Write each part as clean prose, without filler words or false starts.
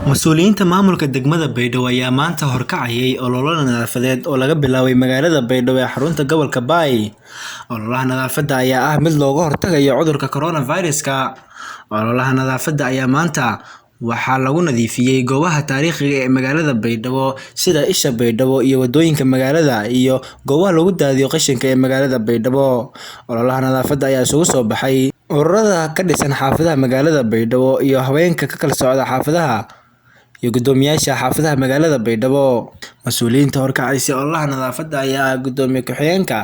Mas'uuliyiinta maamulka degmada Baydhabo ayaa maanta horkacayay olole nadaafadeed oo laga bilaabay magaalada Baydhabo ee xarunta gobolka Bay. Ololaha nadaafadda ayaa ah mid looga hortagayo cudurka coronavirus-ka. Ololaha nadaafadda ayaa maanta waxaa lagu nadiifiyay goobaha taariikhiga ee magaalada Baydhabo sida Isha Baydhabo iyo wadooyinka magaalada iyo goobaha lagu daadiyo qashinka ee magaalada Baydhabo. Ololaha nadaafadda ayaa isugu soo baxay ururada ka dhisan xaafadaha magaalada Baydhabo iyo haweenka ka kala socda xaafadaha iyo guddoomiyaasha xaafadaha magaalada Baydhabo. Mas'uuliyiinta horkacaysa ololaha nadaafadda ayaa ah Gudoomiye ku-xigeenka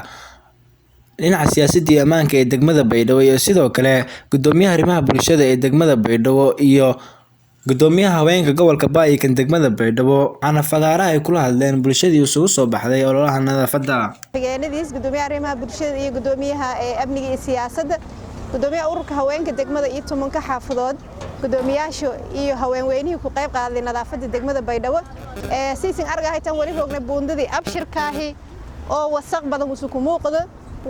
dhinaca siyaasadda iyo ammaanka ee degmada Baydhabo iyo sidoo kale Gudoomiyaha arrimaha bulshada ee degmada Baydhabo iyo Gudoomiyaha haweenka gobolka Bay kan degmada Baydhabo. Waxaana fagaaraha ay kula hadleen bulshadii isugu soo baxday ololaha nadaafadda. Gudoomiyaha arrimaha bulshada iyo Gudoomiyaha amniga iyo siyaasadda, Gudoomiyaha ururka haweenka degmada iyo tumanka xaafadood, gudoomiyaasha iyo haweenweynihii ku qayb qaaday nadaafadda degmada Baydhabo. Siisin argay tan wali roogna buundadii abshirkaahi oo wasaq badan uu ku muuqdo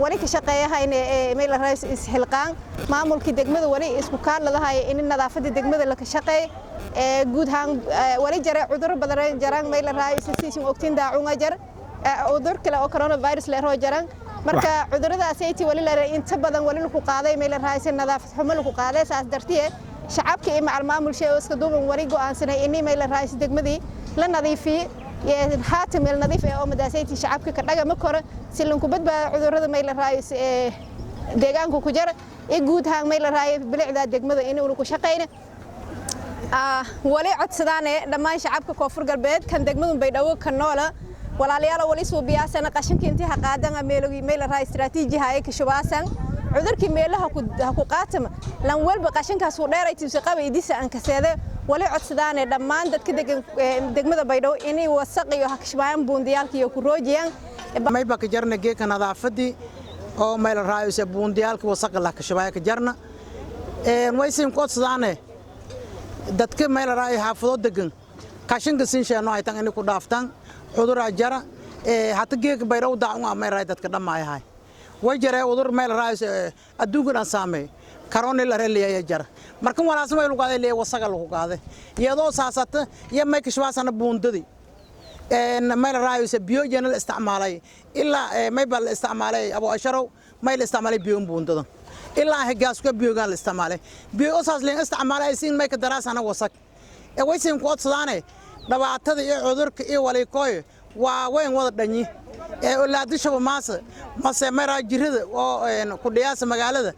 wali ka shaqeeyahayna meel rays isxilqaan maamulka degmada wali isku kaaladahay in nadaafadda degmada la ka shaqeeyo guud ahaan wali jara cudur badan jaraan meel rays siisin ogtiin daacunga jar cudur kale oo coronavirus la roo jaraan marka cuduradaas ay wali la inta badan wali ku qaaday meel rays nadaafad xumo ku qaaday saas dartiye shacabka iyo maamul shay iska duuban wali go'aansanay in meel rays degmadii la nadiifiyo haatim meel nadiif ah oo madaasaytii shacabka ka dhagama koro si lanku badbaado cudurrada meel raayis deegaanka ku jira ee guud ahaan meel raayis bilicda degmada inuu ku shaqeeyna wali codsadaan dhammaan shacabka koonfur galbeed kan degmada Baydhabo ka noola walaalayaal wali suubiyaasana qashinka intii ha qaadan meel raayis istiraatiiji ah ee ka shubaasan cudurkii meelaha ku qaatama lan walba qashinkaas uu dheeraytiisa qabaydiisa aan ka seeday wali codsadaan dhammaan dadka degmada Baydhabo inay wasaq iyo hakshbaan buundiyaalka iyo ku roojiyaan may baka jarna geeka nadaafadii oo meel raayis buundiyaalka wasaq la kashbaa ka jarna waysin codsadaan dadka meel raay xaafado degan qashinka sin sheeno ay tan in ku dhaaftaan cudurra jara hata geeka Baydhabo daacun ama raay dadka dhamaayay way jaray udur meel raayis adduunka saamay corona la reeliyay jar markan walaasma ay luqaday leey wasaga lagu qaaday iyadoo saasata iyo may kashbaasana buundadii meel raayis biyo janal isticmaalay ilaa may bal isticmaalay abo asharo may isticmaalay biyo buundada ilaa hagaaska biyo gal isticmaalay biyo saas leen isticmaalay siin may ka daraasana wasaq way siin ku codsadaanay dhawaatada iyo cudurka iyo waliikooy waa weyn wada dhanyi olaadishaba maase mara jirida oo ku dhiyaasa magaalada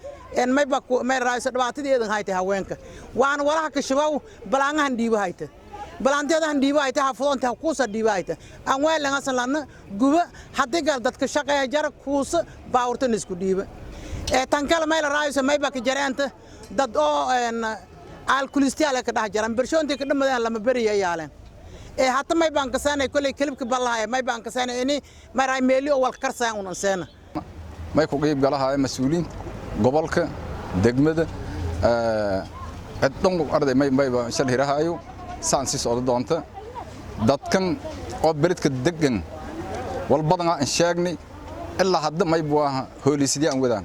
may ba may raayis dhawaatadeedan haytay haweenka waan walaha ka shabaw balaangahan dhiibo haytay balaanteedan dhiibo haytay xafadoonta kuusa dhiibo haytay aan weelan asalana guba hadii gal dadka shaqeeya jar kuusa baawrtan isku dhiibo tan kale may raayis may ba ka jareenta dad oo alkoolistayaal ka dhax jaran bershoontii ka dhamadaan lama bariya yaaleen hatta may baan ka saanay kulay kilibka balahay may baan ka saanay ini maray meeli oo wal karsaan una seena may ku qeyb galahay mas'uuliin gobolka degmada cidon arday may baan shal hirahayo saansi soo doonta dadkan oo beledka degan wal badan aan sheegnay ilaa hadda may buu hoolisidii aan wadaan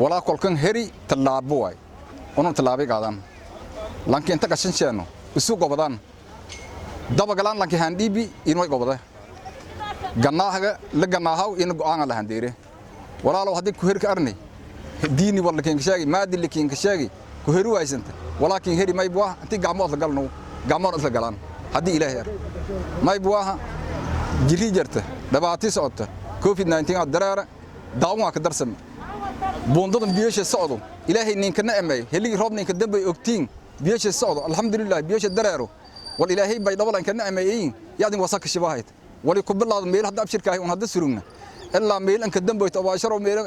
wala kolkan heri talaabo way una talaabay qaadan laakiin inta qashin sheeno isu gobadaan daba galaan lanki handibi inoo gobada ganaahaga la ganaahaw in go'aan la handeere walaalo hadii ku herka arnay diini wala keen ka sheegi maadi la keen ka sheegi ku heru waysanta walaakin heri may buu intii gacmood la galno gacmood la galaan hadii ilaahay ar may buu jiri jarta dhabaati socota covid-19 adaraara daawma ka darsan boondadan biyasha socdo ilaahay ninka naamay heli roob ninka dambay ogtiin biyasha socdo alxamdulillah biyasha dareero والإلهي بيدبل إن كنا أميين يعني وساق شباهت ولكن بالله ميل هذا أبشر كاي ونهذا سرنا إلا ميل إن كدم بيت أباشر وميل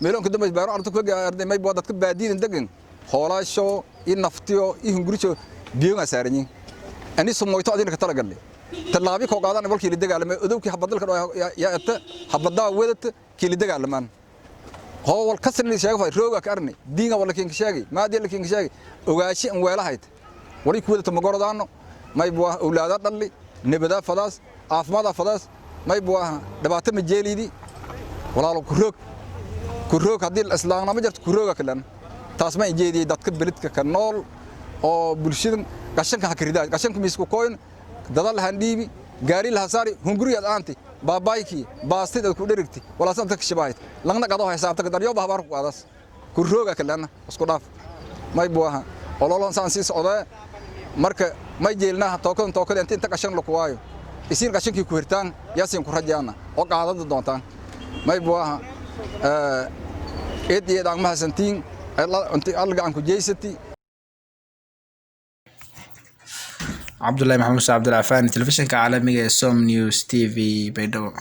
إن كدم بيت بيرو أرتك أرد ما يبغى تك بعدين دقن خلاص شو ينفتيو يهنجريشو بيوم أسرني أني سموي تعدين كتلا قال لي تلابي كوكادا نقول كيل دقة على ما أدوك حبضل كده يا أنت حبضا ودت كيل دقة على من هو الكسر اللي شايفه روجا كأرني دينا ولا كين كشاقي ما دي اللي كين كشاقي وعايشين ولا هيت ولي كودة مقردانو ما يبغى أولادات اللي نبدا فلاس عفمادا فلاس ما يبغى دبعت مجيلي دي ولا لو كروك هذه الإسلام ما جرت كروك كلن تاسمع جيدي دتك بلدك كنول أو برشيد qashanka hakirida qashanka misku koyn dadal handhiibi gaari la hasaari hunguriyaad aanti baabaayki baastida ku dherigti wala san tak shibaayt lagna qado xisaabta daryo bahbar ku qadas ku rooga kalena isku dhaaf may buaha ololon san si socda marka may jeelna tookada inta qashan la ku waayo isiin qashankii ku hirtaan yaasin ku rajaana oo qaadada doontaan may buaha eediyada ma hasantiin inta alga aan ku jeysati عبد الله محمود عبد العفاني تلفزيون عالمي سوم نيوز تي في بيدو